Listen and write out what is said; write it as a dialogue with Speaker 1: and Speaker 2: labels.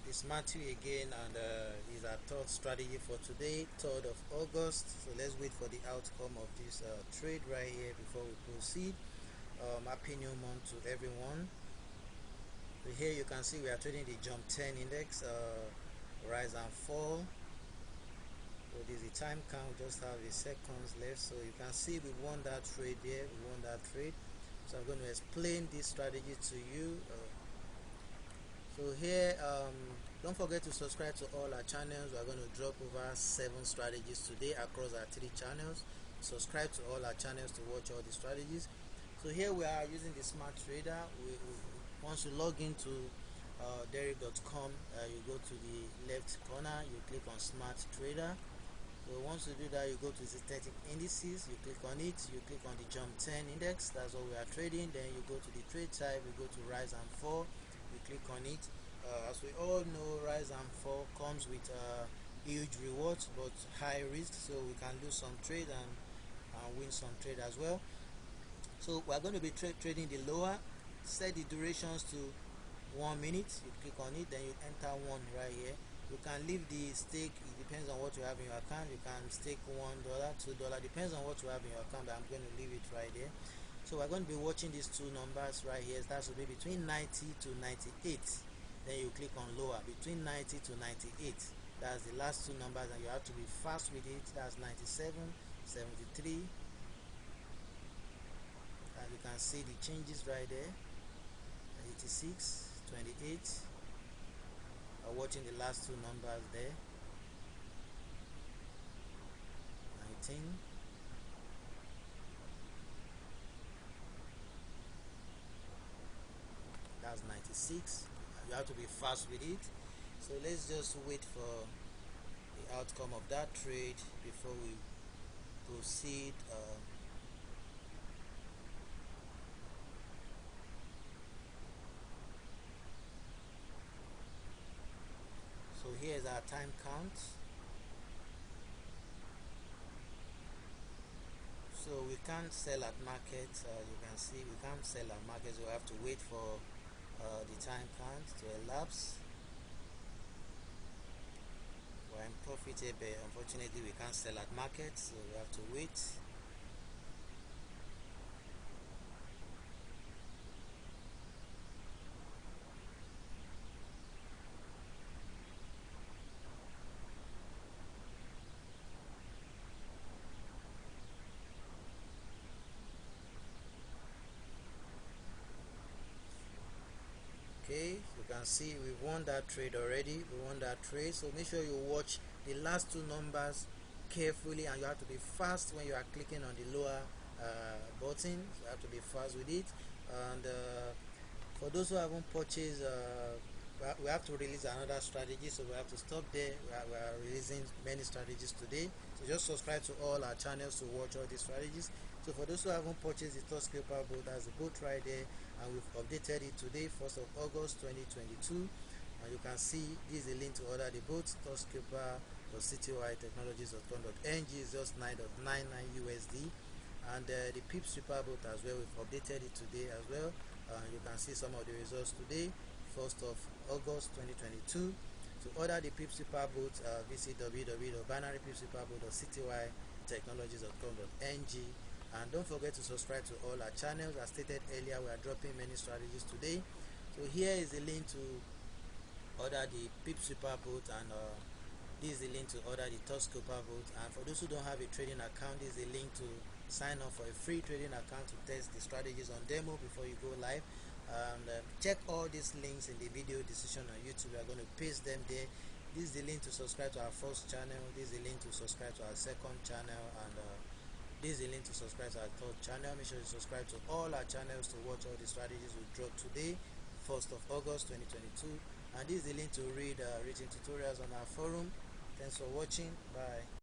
Speaker 1: It's Matthew again, and is our third strategy for today, 3rd of August. So let's wait for the outcome of this trade right here before we proceed. Happy new month to everyone. So here you can see we are trading the jump 10 index, rise and fall. So this is the time count, we just have the seconds left. So you can see we won that trade there, we won that trade. So I'm going to explain this strategy to you. So here, don't forget to subscribe to all our channels. We're going to drop over 7 strategies today across our 3 channels. Subscribe to all our channels to watch all the strategies. So here we are using the smart trader. Once you log into deriv.com, you go to the left corner, you click on smart trader. So once you do that, you go to synthetic indices, you click on it, you click on the jump 10 index, that's what we are trading. Then you go to the trade type, you go to rise and fall, you click on it. As we all know, rise and fall comes with huge rewards but high risk, so we can lose some trade and win some trade as well. So we are going to be trading the lower. Set the durations to 1 minute, you click on it, then you enter 1 right here. You can leave the stake, it depends on what you have in your account. You can stake $1, $2, depends on what you have in your account, but I'm going to leave it right there. So we're going to be watching these 2 numbers right here. That should be between 90 to 98. Then you click on lower, between 90 to 98. That's the last 2 numbers, and you have to be fast with it. That's 97, 73. And you can see the changes right there. 86, 28. Watching the last 2 numbers there. 19. That's 96. You have to be fast with it. So let's just wait for the outcome of that trade before we proceed. So here's our time count. So we can't sell at market. You can see we can't sell at market, so we have to wait for the time count to elapse. We're in profit here, but unfortunately we can't sell at market, so we have to wait. Okay, you can see we won that trade already. We won that trade. So make sure you watch the last 2 numbers carefully, and you have to be fast when you are clicking on the lower button. So you have to be fast with it. And for those who haven't purchased, we have to release another strategy, so we have to stop there. We are releasing many strategies today, so just subscribe to all our channels to watch all these strategies. So for those who haven't purchased the TOUCHSCALPER boat, that's the boat right there, and we've updated it today, 1st of August 2022. And you can see this is a link to order the boat. TOUCHSCALPER.ctytechnologies.com.ng is just $9.99 USD. And the PIPSREAPER boat as well, we've updated it today as well. You can see some of the results today, 1st of August 2022. To order the PIPSREAPER boat, visit www.binarypipsreaperboat.ctytechnologies.com.ng. And don't forget to subscribe to all our channels. As stated earlier, we are dropping many strategies today. So here is the link to order the PIPSREAPER boat, and this is the link to order the TOUCHSCALPER boat. And for those who don't have a trading account, this is the link to sign up for a free trading account to test the strategies on demo before you go live. Check all these links in the video description on YouTube. We are going to paste them there. This is the link to subscribe to our 1st channel. This is the link to subscribe to our 2nd channel, and this is the link to subscribe to our 3rd channel. Make sure you subscribe to all our channels to watch all the strategies we drop today, 1st of August 2022. And this is the link to read written tutorials on our forum. Thanks for watching. Bye.